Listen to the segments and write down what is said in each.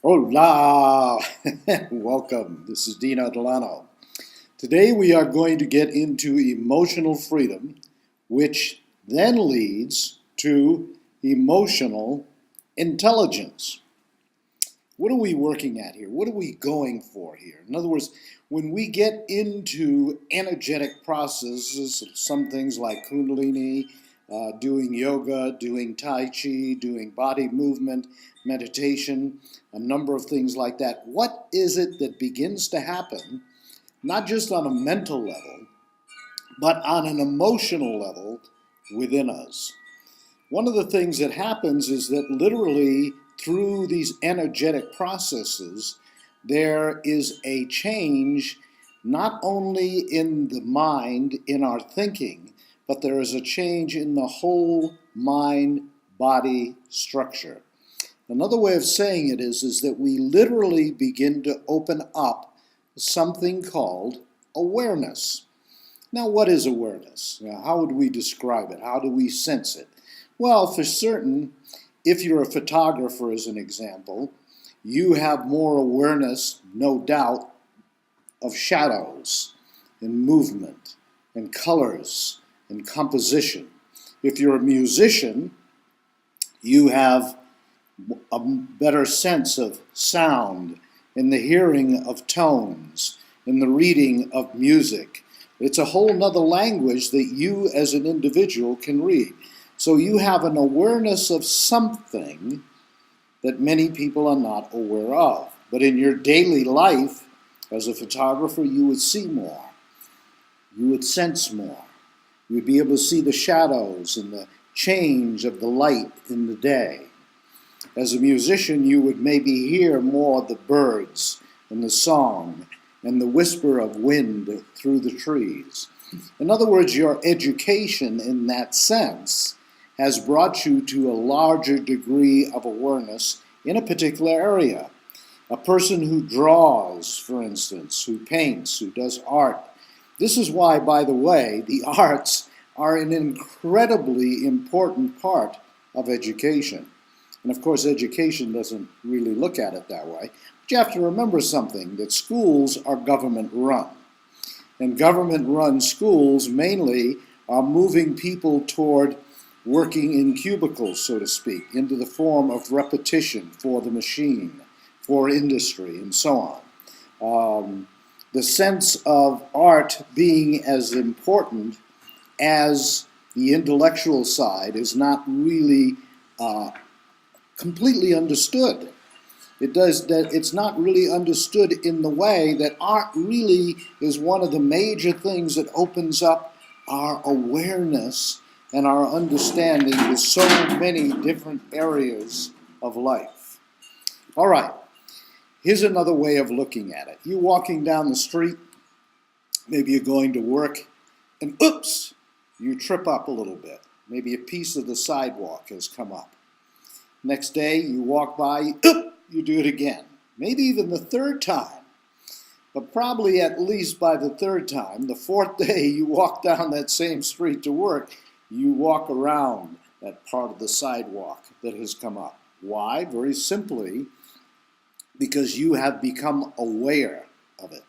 Hola! Welcome. This is Dino Delano. Today we are going to get into emotional freedom, which then leads to emotional intelligence. What are we working at here? What are we going for here? In other words, when we get into energetic processes, some things like Kundalini, doing yoga, doing Tai Chi, doing body movement, meditation, a number of things like that, what is it that begins to happen, not just on a mental level, but on an emotional level within us? One of the things that happens is that literally through these energetic processes, there is a change not only in the mind, in our thinking, but there is a change in the whole mind-body structure. Another way of saying it is that we literally begin to open up something called awareness. Now, what is awareness? How would we describe it? How do we sense it? Well, for certain, if you're a photographer, as an example, you have more awareness, no doubt, of shadows and movement and colors and composition. If you're a musician, you have a better sense of sound and the hearing of tones and the reading of music. It's a whole nother language that you as an individual can read. So you have an awareness of something that many people are not aware of. But in your daily life, as a photographer, you would see more. You would sense more. You would be able to see the shadows and the change of the light in the day. As a musician, you would maybe hear more of the birds and the song and the whisper of wind through the trees. In other words, your education in that sense has brought you to a larger degree of awareness in a particular area. A person who draws, for instance, who paints, who does art. This is why, by the way, the arts are an incredibly important part of education. And of course, education doesn't really look at it that way. But you have to remember something, that schools are government run. And government run schools mainly are moving people toward working in cubicles, so to speak, into the form of repetition for the machine, for industry, and so on. The sense of art being as important as the intellectual side is not really completely understood. It's not really understood in the way that art really is one of the major things that opens up our awareness and our understanding to so many different areas of life. All right, here's another way of looking at it. You're walking down the street, maybe you're going to work, and oops, you trip up a little bit. Maybe a piece of the sidewalk has come up. Next day, you walk by, you do it again. Maybe even the third time. But probably at least by the third time, the fourth day you walk down that same street to work, you walk around that part of the sidewalk that has come up. Why? Very simply, because you have become aware of it.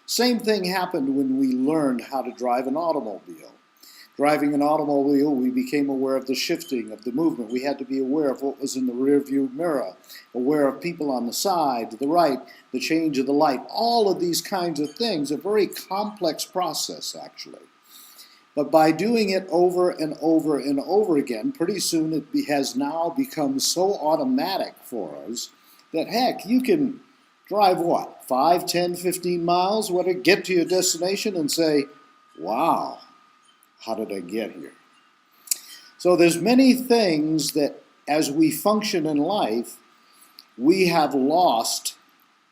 Same thing happened when we learned how to drive an automobile. Driving an automobile, we became aware of the shifting, of the movement. We had to be aware of what was in the rear view mirror, aware of people on the side, to the right, the change of the light. All of these kinds of things, a very complex process, actually. But by doing it over and over and over again, pretty soon it has now become so automatic for us that, heck, you can drive what, 5, 10, 15 miles, get to your destination and say, wow, how did I get here? So there's many things that as we function in life, we have lost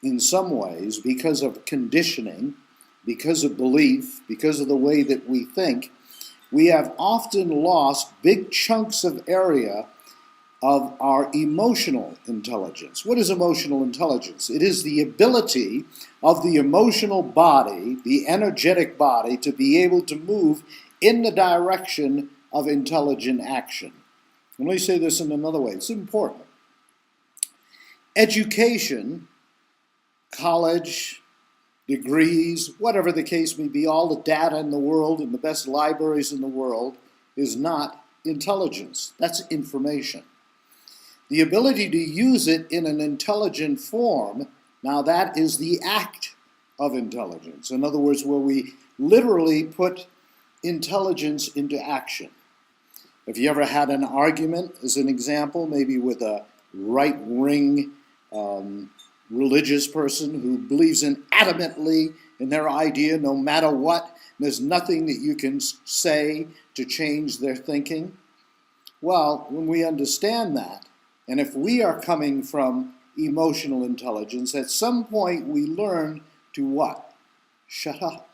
in some ways because of conditioning, because of belief, because of the way that we think. We have often lost big chunks of area of our emotional intelligence. What is emotional intelligence? It is the ability of the emotional body, the energetic body, to be able to move in the direction of intelligent action. Let me say this in another way. It's important. Education, college, degrees, whatever the case may be, all the data in the world and the best libraries in the world is not intelligence. That's information. The ability to use it in an intelligent form, now that is the act of intelligence. In other words, where we literally put intelligence into action. Have you ever had an argument, as an example, maybe with a right-wing religious person who believes adamantly in their idea no matter what? There's nothing that you can say to change their thinking? Well, when we understand that, and if we are coming from emotional intelligence, at some point we learn to what? Shut up.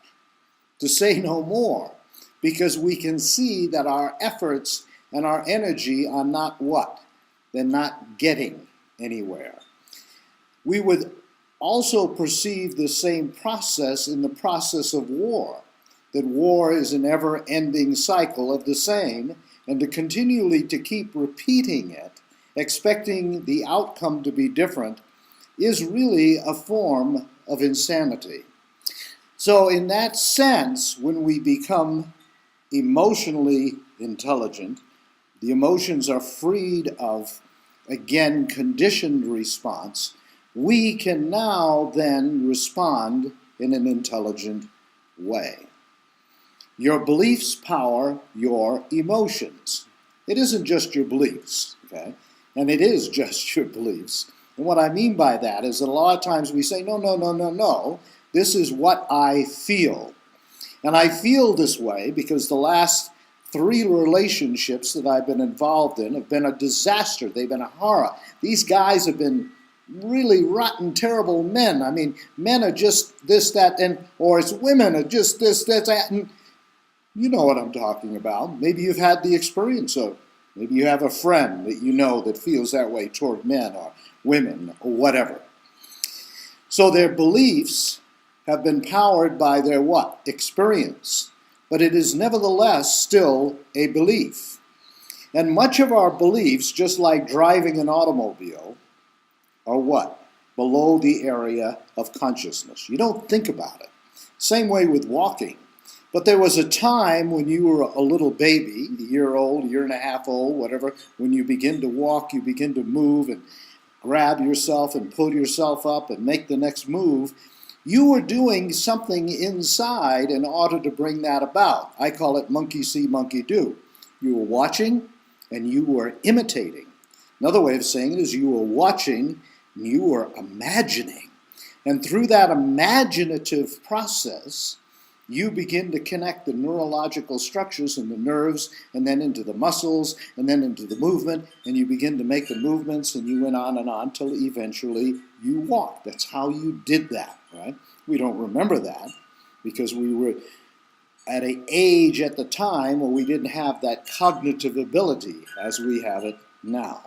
To say no more. Because we can see that our efforts and our energy are not what? They're not getting anywhere. We would also perceive the same process in the process of war. That war is an ever-ending cycle of the same, and to continually to keep repeating it, expecting the outcome to be different, is really a form of insanity. So in that sense, when we become emotionally intelligent, the emotions are freed of, again, conditioned response, we can now then respond in an intelligent way. Your beliefs power your emotions. It isn't just your beliefs, okay? And it is just your beliefs. And what I mean by that is that a lot of times we say, no, this is what I feel. And I feel this way because the last 3 relationships that I've been involved in have been a disaster. They've been a horror. These guys have been really rotten, terrible men. I mean, men are just this, that, and, or it's women are just this, that, and you know what I'm talking about. Maybe you've had the experience of, maybe you have a friend that you know that feels that way toward men or women or whatever. So their beliefs have been powered by their what? Experience. But it is nevertheless still a belief. And much of our beliefs, just like driving an automobile, are what? Below the area of consciousness. You don't think about it. Same way with walking. But there was a time when you were a little baby, a year old, a year and a half old, whatever, when you begin to walk, you begin to move and grab yourself and pull yourself up and make the next move. You were doing something inside in order to bring that about. I call it monkey see, monkey do. You were watching and you were imitating. Another way of saying it is you were watching and you were imagining. And through that imaginative process, you begin to connect the neurological structures in the nerves and then into the muscles and then into the movement, and you begin to make the movements, and you went on till eventually you walked. That's how you did that, right? We don't remember that because we were at an age at the time where we didn't have that cognitive ability as we have it now.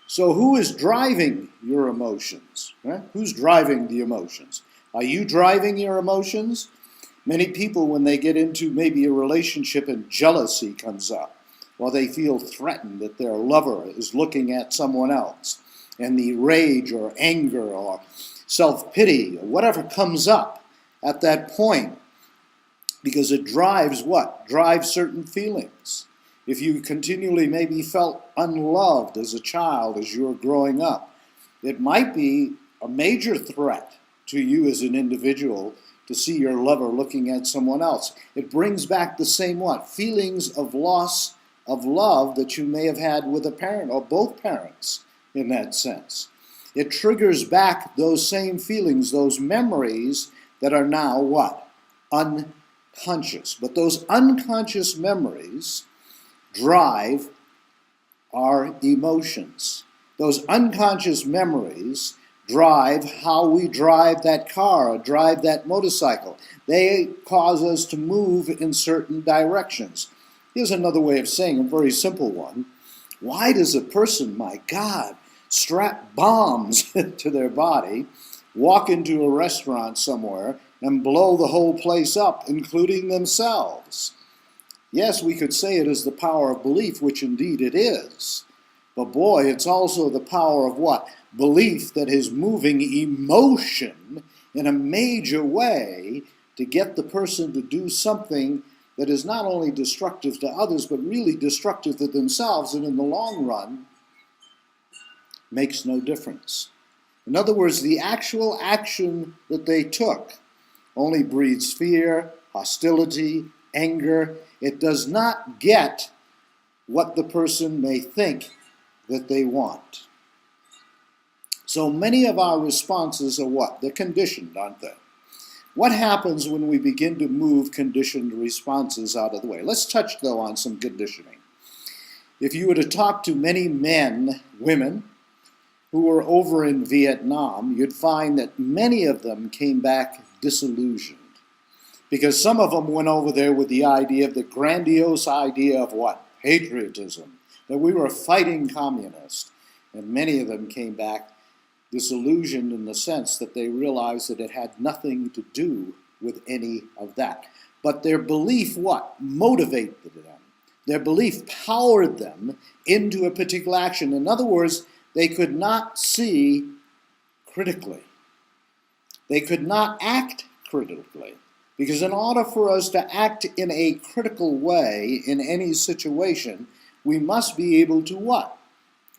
So who is driving your emotions? Right? Who's driving the emotions? Are you driving your emotions? Many people, when they get into maybe a relationship and jealousy comes up, or they feel threatened that their lover is looking at someone else, and the rage or anger or self-pity or whatever comes up at that point, because it drives what? Drives certain feelings. If you continually maybe felt unloved as a child as you were growing up, it might be a major threat to you as an individual to see your lover looking at someone else. It brings back the same what? Feelings of loss of love that you may have had with a parent or both parents in that sense. It triggers back those same feelings, those memories that are now what? Unconscious. But those unconscious memories drive our emotions. Those unconscious memories drive how we drive that car or drive that motorcycle. They cause us to move in certain directions. Here's another way of saying a very simple one. Why does a person, my God, strap bombs to their body, walk into a restaurant somewhere, and blow the whole place up, including themselves? Yes, we could say it is the power of belief, which indeed it is. But boy, it's also the power of what? Belief that is moving emotion in a major way to get the person to do something that is not only destructive to others, but really destructive to themselves, and in the long run, makes no difference. In other words, the actual action that they took only breeds fear, hostility, anger. It does not get what the person may think that they want. So many of our responses are what? They're conditioned, aren't they? What happens when we begin to move conditioned responses out of the way? Let's touch, though, on some conditioning. If you were to talk to many men, women, who were over in Vietnam, you'd find that many of them came back disillusioned. Because some of them went over there with the idea of the grandiose idea of what? Patriotism. That we were fighting communists. And many of them came back disillusioned in the sense that they realized that it had nothing to do with any of that. But their belief, what? Motivated them. Their belief powered them into a particular action. In other words, they could not see critically. They could not act critically. Because in order for us to act in a critical way in any situation, we must be able to what?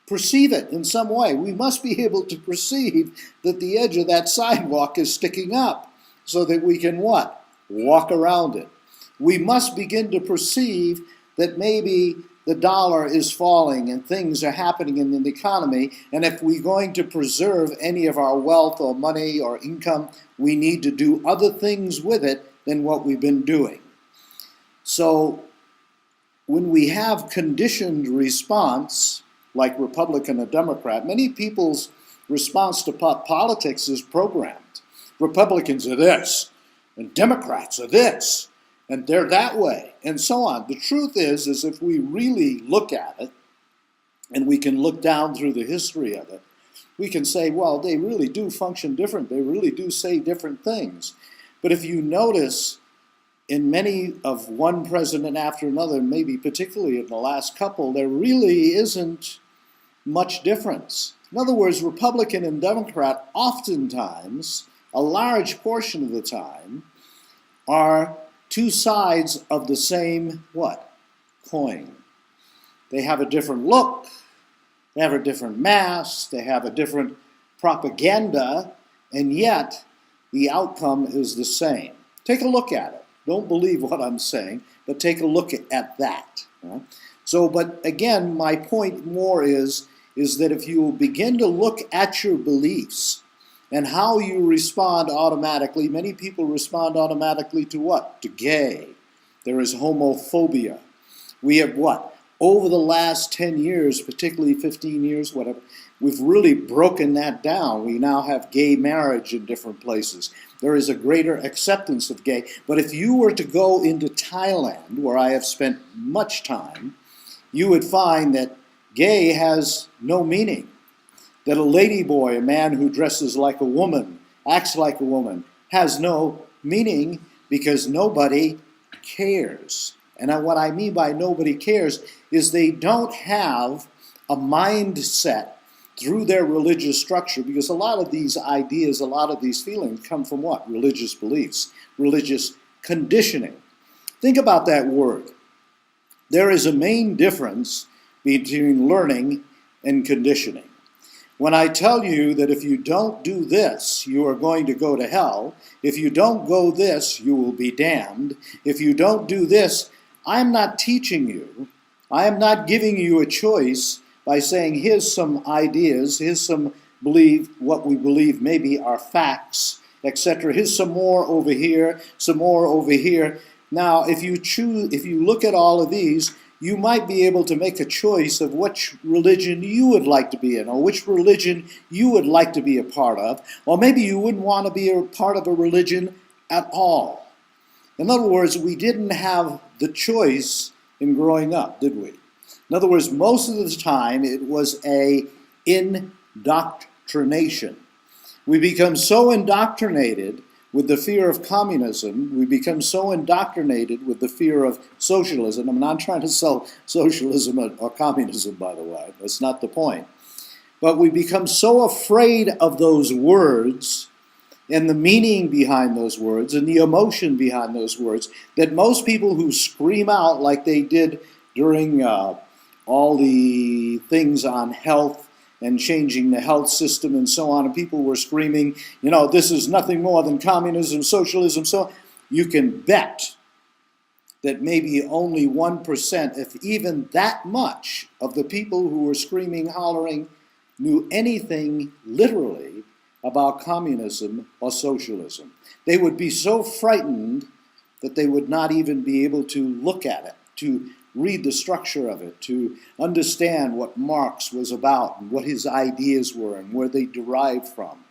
Perceive it in some way. We must be able to perceive that the edge of that sidewalk is sticking up so that we can what? Walk around it. We must begin to perceive that maybe the dollar is falling and things are happening in the economy, and if we're going to preserve any of our wealth or money or income, we need to do other things with it than what we've been doing. So when we have conditioned response, like Republican or Democrat, many people's response to politics is programmed. Republicans are this, and Democrats are this, and they're that way, and so on. The truth is if we really look at it, and we can look down through the history of it, we can say, well, they really do function different. They really do say different things. But if you notice, in many of one president after another, maybe particularly in the last couple, there really isn't much difference. In other words, Republican and Democrat oftentimes, a large portion of the time, are two sides of the same what? Coin. They have a different look, they have a different mass, they have a different propaganda, and yet the outcome is the same. Take a look at it. Don't believe what I'm saying, but take a look at that. So, but again, my point more is that if you begin to look at your beliefs and how you respond automatically, many people respond automatically to what? To gay. There is homophobia. We have what? Over the last 10 years, particularly 15 years, whatever, we've really broken that down. We now have gay marriage in different places. There is a greater acceptance of gay. But if you were to go into Thailand, where I have spent much time, you would find that gay has no meaning. That a ladyboy, a man who dresses like a woman, acts like a woman, has no meaning because nobody cares. And what I mean by nobody cares is they don't have a mindset through their religious structure, because a lot of these ideas, a lot of these feelings come from what? Religious beliefs, religious conditioning. Think about that word. There is a main difference between learning and conditioning. When I tell you that if you don't do this, you are going to go to hell, if you don't go this, you will be damned, if you don't do this, I'm not teaching you. I am not giving you a choice by saying, here's some ideas, here's some what we believe maybe are facts, etc. Here's some more over here, some more over here. Now, if you look at all of these, you might be able to make a choice of which religion you would like to be in, or which religion you would like to be a part of, or maybe you wouldn't want to be a part of a religion at all. In other words, we didn't have the choice in growing up, did we? In other words, most of the time it was an indoctrination. We become so indoctrinated with the fear of communism. We become so indoctrinated with the fear of socialism. I'm not trying to sell socialism or communism, by the way. That's not the point. But we become so afraid of those words and the meaning behind those words and the emotion behind those words that most people who scream out like they did during all the things on health and changing the health system and so on, and people were screaming, this is nothing more than communism, socialism, so on. You can bet that maybe only 1%, if even that much, of the people who were screaming, hollering, knew anything literally about communism or socialism. They would be so frightened that they would not even be able to look at it, to read the structure of it, to understand what Marx was about and what his ideas were and where they derived from,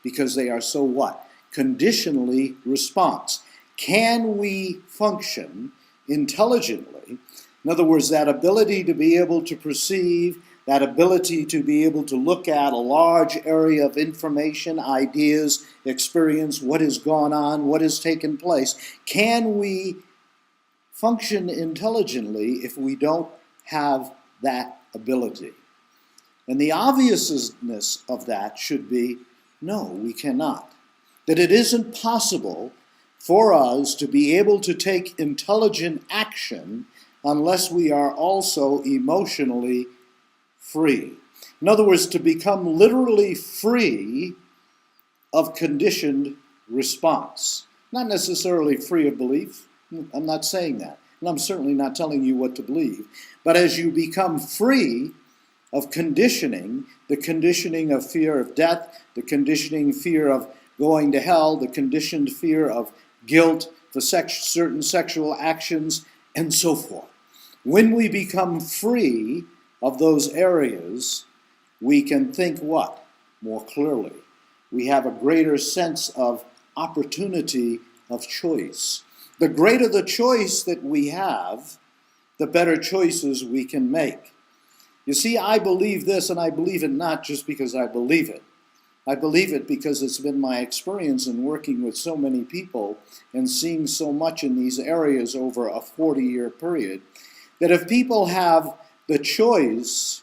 because they are so what? Conditionally response. Can we function intelligently? In other words, that ability to be able to perceive, that ability to be able to look at a large area of information, ideas, experience, what has gone on, what has taken place. Can we function intelligently if we don't have that ability? And the obviousness of that should be, no, we cannot. That it isn't possible for us to be able to take intelligent action unless we are also emotionally free. In other words, to become literally free of conditioned response. Not necessarily free of belief. I'm not saying that. And I'm certainly not telling you what to believe. But as you become free of conditioning, the conditioning of fear of death, the conditioning fear of going to hell, the conditioned fear of guilt for certain sexual actions, and so forth. When we become free of those areas, we can think what? More clearly. We have a greater sense of opportunity of choice. The greater the choice that we have, the better choices we can make. You see, I believe this, and I believe it not just because I believe it. I believe it because it's been my experience in working with so many people and seeing so much in these areas over a 40-year period, that if people have the choice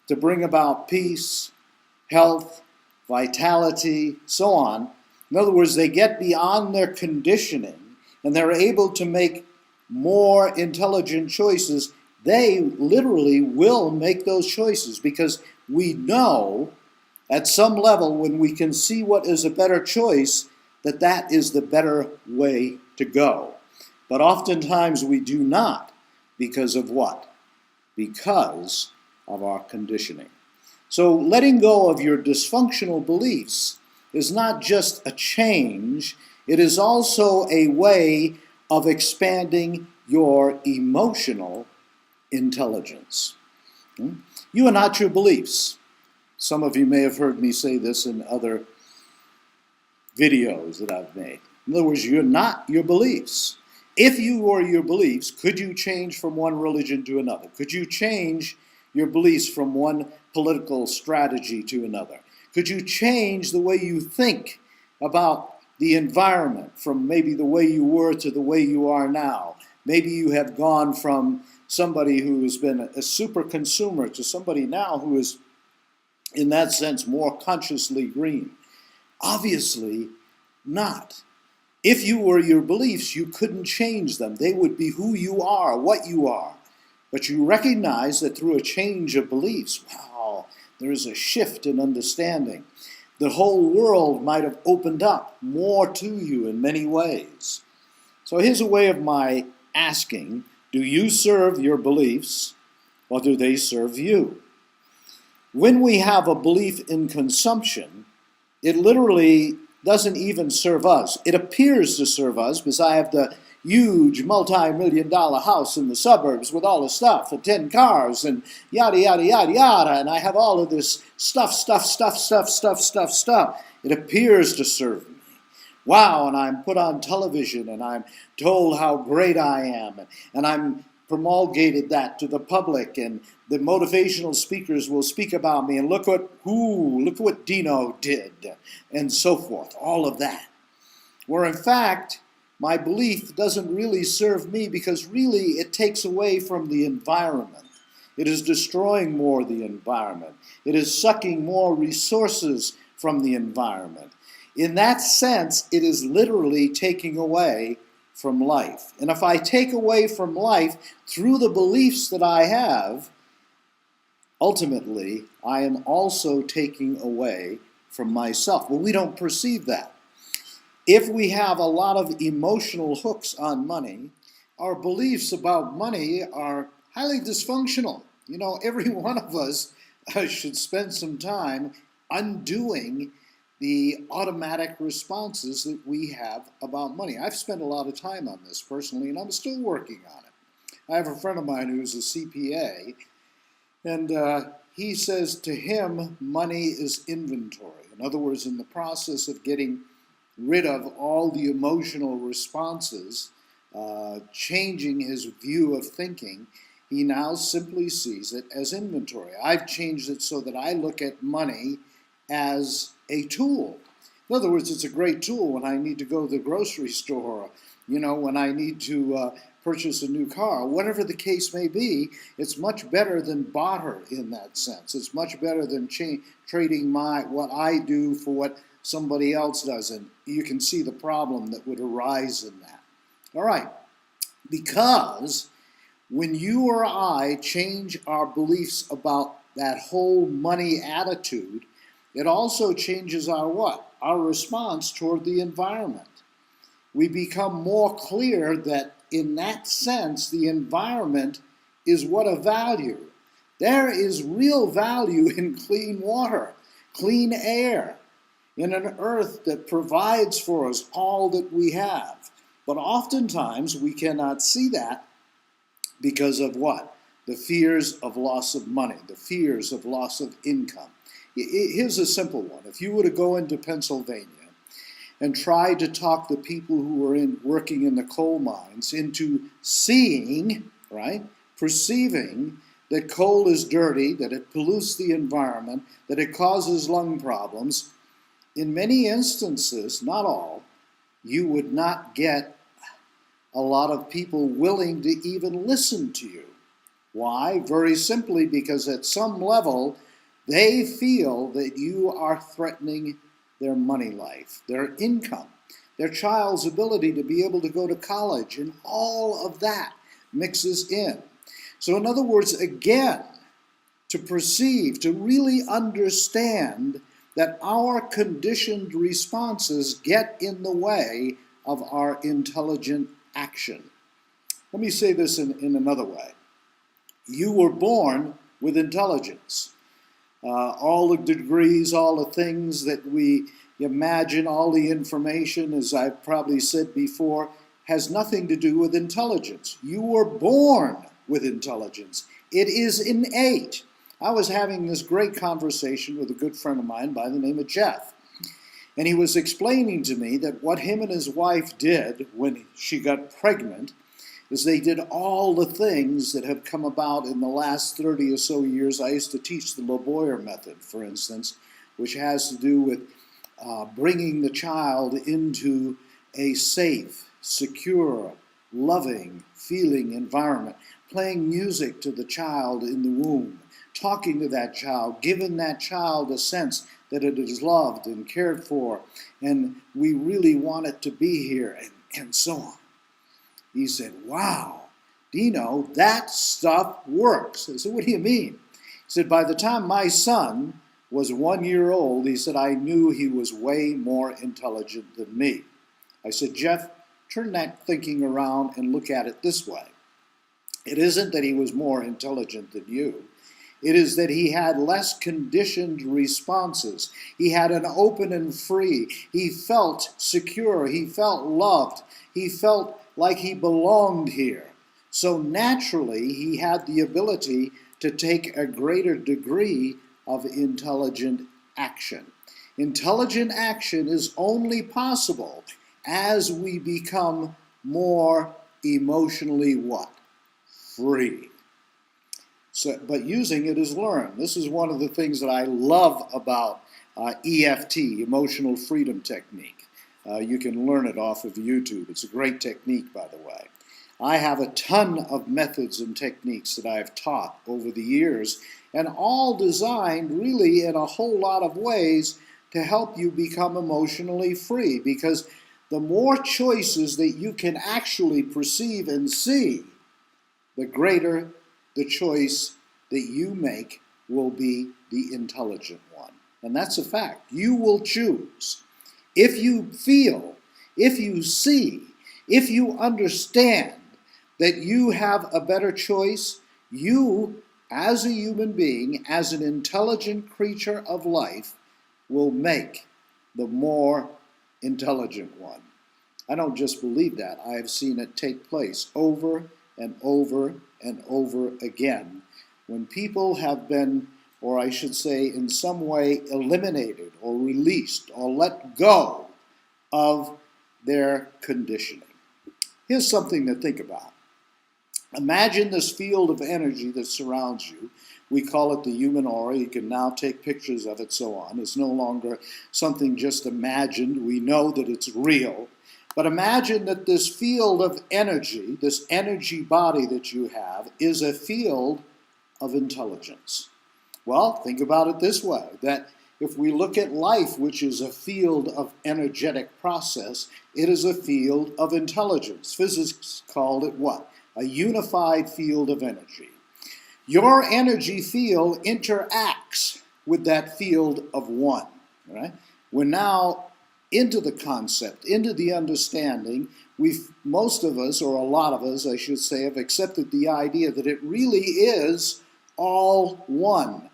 to bring about peace, health, vitality, so on, in other words, they get beyond their conditioning and they're able to make more intelligent choices, they literally will make those choices, because we know at some level, when we can see what is a better choice, that that is the better way to go. But oftentimes we do not, because of what? Because of our conditioning. So letting go of your dysfunctional beliefs is not just a change, it is also a way of expanding your emotional intelligence. You are not your beliefs. Some of you may have heard me say this in other videos that I've made. In other words, you're not your beliefs. If you were your beliefs, could you change from one religion to another? Could you change your beliefs from one political strategy to another? Could you change the way you think about the environment from maybe the way you were to the way you are now? Maybe you have gone from somebody who has been a super consumer to somebody now who is, in that sense, more consciously green. Obviously not. If you were your beliefs, you couldn't change them. They would be who you are, what you are. But you recognize that through a change of beliefs, wow, there is a shift in understanding. The whole world might have opened up more to you in many ways. So here's a way of my asking, do you serve your beliefs or do they serve you? When we have a belief in consumption, it literally doesn't even serve us. It appears to serve us because I have the huge multi-million-dollar house in the suburbs with all the stuff and 10 cars and yada, yada, yada, yada, and I have all of this stuff. It appears to serve me. Wow, and I'm put on television and I'm told how great I am, and I'm promulgated that to the public, and the motivational speakers will speak about me, and look what Dino did, and so forth, all of that. where in fact, my belief doesn't really serve me because really it takes away from the environment. It is destroying more the environment. It is sucking more resources from the environment. In that sense, it is literally taking away from life. And if I take away from life through the beliefs that I have, ultimately, I am also taking away from myself. But we don't perceive that. If we have a lot of emotional hooks on money, our beliefs about money are highly dysfunctional. You know, every one of us should spend some time undoing the automatic responses that we have about money. I've spent a lot of time on this personally, and I'm still working on it. I have a friend of mine who's a CPA, and he says to him, money is inventory. In other words, in the process of getting rid of all the emotional responses, changing his view of thinking, he now simply sees it as inventory. I've changed it so that I look at money as a tool. In other words, it's a great tool when I need to go to the grocery store, you know, when I need to purchase a new car, whatever the case may be. It's much better than barter in that sense. It's much better than trading what I do for what somebody else does, and you can see the problem that would arise in that. All right, because when you or I change our beliefs about that whole money attitude, it also changes our what? Our response toward the environment. We become more clear that in that sense, the environment is what of value. There is real value in clean water, clean air, in an earth that provides for us all that we have. But oftentimes we cannot see that because of what? The fears of loss of money, the fears of loss of income. Here's a simple one. If you were to go into Pennsylvania and try to talk the people who are working in the coal mines into seeing, right, perceiving that coal is dirty, that it pollutes the environment, that it causes lung problems, in many instances, not all, you would not get a lot of people willing to even listen to you. Why? Very simply because at some level, they feel that you are threatening their money life, their income, their child's ability to be able to go to college, and all of that mixes in. So in other words, again, to perceive, to really understand that our conditioned responses get in the way of our intelligent action. Let me say this in another way. You were born with intelligence. All the degrees, all the things that we imagine, all the information, as I've probably said before, has nothing to do with intelligence. You were born with intelligence. It is innate. I was having this great conversation with a good friend of mine by the name of Jeff. And he was explaining to me that what him and his wife did when she got pregnant is they did all the things that have come about in the last 30 or so years. I used to teach the LeBoyer method, for instance, which has to do with bringing the child into a safe, secure, loving, feeling environment, playing music to the child in the womb, talking to that child, giving that child a sense that it is loved and cared for, and we really want it to be here, and so on. He said, wow, Dino, that stuff works. I said, what do you mean? He said, by the time my son was 1 year old, he said, I knew he was way more intelligent than me. I said, Jeff, turn that thinking around and look at it this way. It isn't that he was more intelligent than you. It is that he had less conditioned responses. He had an open and free. He felt secure. He felt loved. He felt like he belonged here. So naturally, he had the ability to take a greater degree of intelligent action. Intelligent action is only possible as we become more emotionally what? Free. So, but using it is learned. This is one of the things that I love about EFT, Emotional Freedom Technique. You can learn it off of YouTube. It's a great technique, by the way. I have a ton of methods and techniques that I've taught over the years, and all designed really in a whole lot of ways to help you become emotionally free, because the more choices that you can actually perceive and see, the greater the choice that you make will be the intelligent one. And that's a fact. You will choose. If you feel, if you see, if you understand that you have a better choice, you, as a human being, as an intelligent creature of life, will make the more intelligent one. I don't just believe that. I have seen it take place over and over and over again when people have been, or I should say, in some way eliminated or released or let go of their conditioning. Here's something to think about. Imagine this field of energy that surrounds you. We call it the human aura. You can now take pictures of it, so on. It's no longer something just imagined. We know that it's real. But imagine that this field of energy, this energy body that you have, is a field of intelligence. Well, think about it this way, that if we look at life, which is a field of energetic process, it is a field of intelligence. Physics called it what? A unified field of energy. Your energy field interacts with that field of one. Right? We're now into the concept, into the understanding. Most of us, or a lot of us, I should say, have accepted the idea that it really is all one.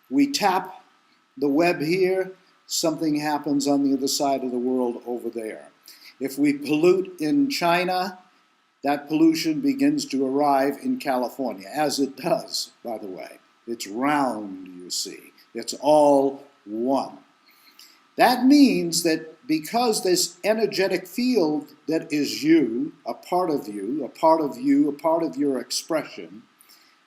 We tap the web here, something happens on the other side of the world over there. If we pollute in China, that pollution begins to arrive in California, as it does, by the way. It's round, you see. It's all one. That means that because this energetic field that is you, a part of you, a part of you, a part of your expression,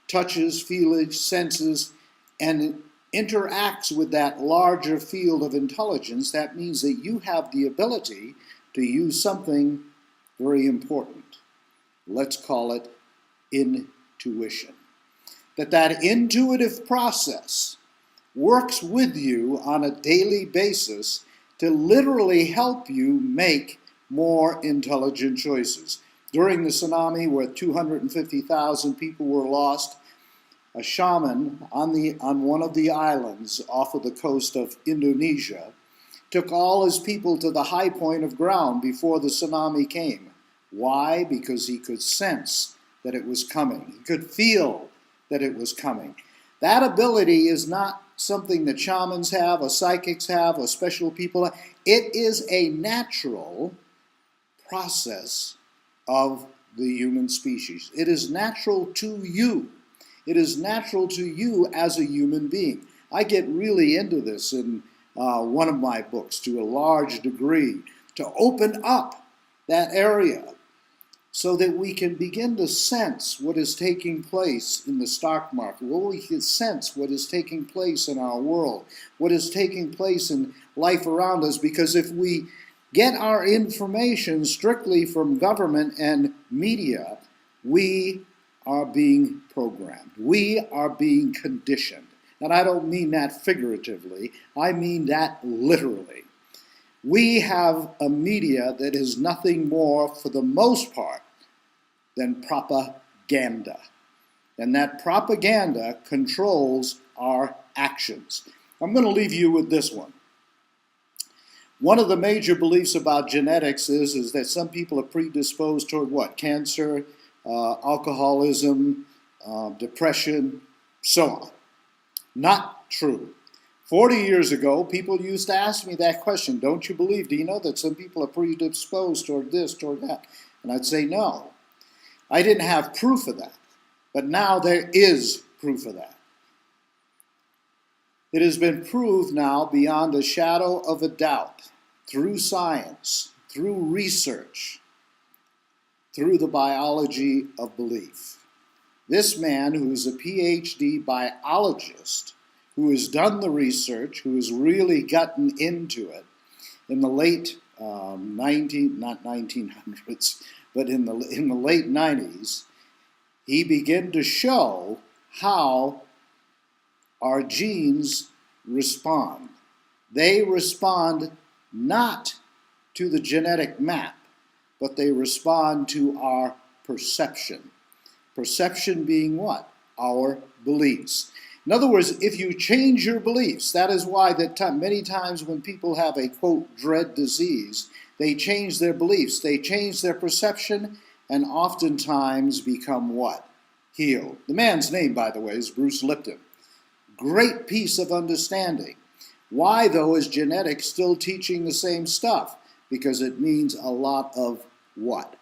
touches, feels, senses, and interacts with that larger field of intelligence, that means that you have the ability to use something very important. Let's call it intuition. That intuitive process works with you on a daily basis to literally help you make more intelligent choices. During the tsunami, where 250,000 people were lost, a shaman on one of the islands off of the coast of Indonesia took all his people to the high point of ground before the tsunami came. Why? Because he could sense that it was coming. He could feel that it was coming. That ability is not something that shamans have, or psychics have, or special people have. It is a natural process of the human species. It is natural to you. It is natural to you as a human being. I get really into this in one of my books to a large degree, to open up that area so that we can begin to sense what is taking place in the stock market, we can sense what is taking place in our world, what is taking place in life around us, because if we get our information strictly from government and media, we are being programmed. We are being conditioned. And I don't mean that figuratively, I mean that literally. We have a media that is nothing more, for the most part, than propaganda. And that propaganda controls our actions. I'm going to leave you with this one. One of the major beliefs about genetics is that some people are predisposed toward what? Cancer, alcoholism, depression, so on. Not true. 40 years ago, people used to ask me that question, don't you believe, Dino, that some people are predisposed toward this, toward that? And I'd say no. I didn't have proof of that, but now there is proof of that. It has been proved now beyond a shadow of a doubt, through science, through research, through the biology of belief. This man, who is a PhD biologist, who has done the research, who has really gotten into it, in the late not 1900s, but in the late 90s, he began to show how our genes respond. They respond not to the genetic map, but they respond to our perception. Perception being what? Our beliefs. In other words, if you change your beliefs, that is why many times when people have a, quote, dread disease, they change their beliefs, they change their perception, and oftentimes become what? Healed. The man's name, by the way, is Bruce Lipton. Great piece of understanding. Why, though, is genetics still teaching the same stuff? Because it means a lot of what?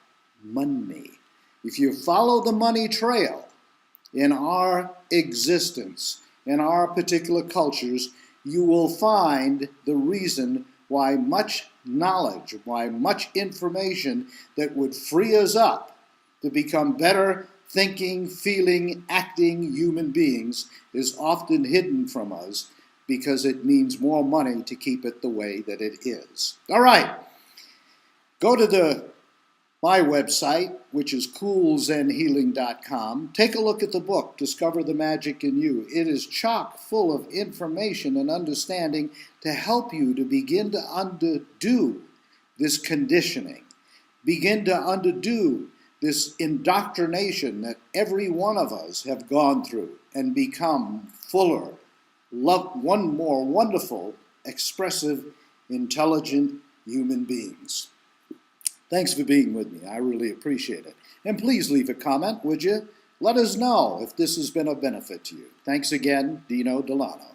Money. If you follow the money trail in our existence, in our particular cultures, you will find the reason why much knowledge, why much information that would free us up to become better thinking, feeling, acting human beings is often hidden from us because it means more money to keep it the way that it is. All right, go to my website, which is coolzenhealing.com. Take a look at the book, Discover the Magic in You. It is chock full of information and understanding to help you to begin to undo this conditioning, begin to undo this indoctrination that every one of us have gone through and become fuller, one more wonderful, expressive, intelligent human beings. Thanks for being with me. I really appreciate it. And please leave a comment, would you? Let us know if this has been of benefit to you. Thanks again, Dino Delano.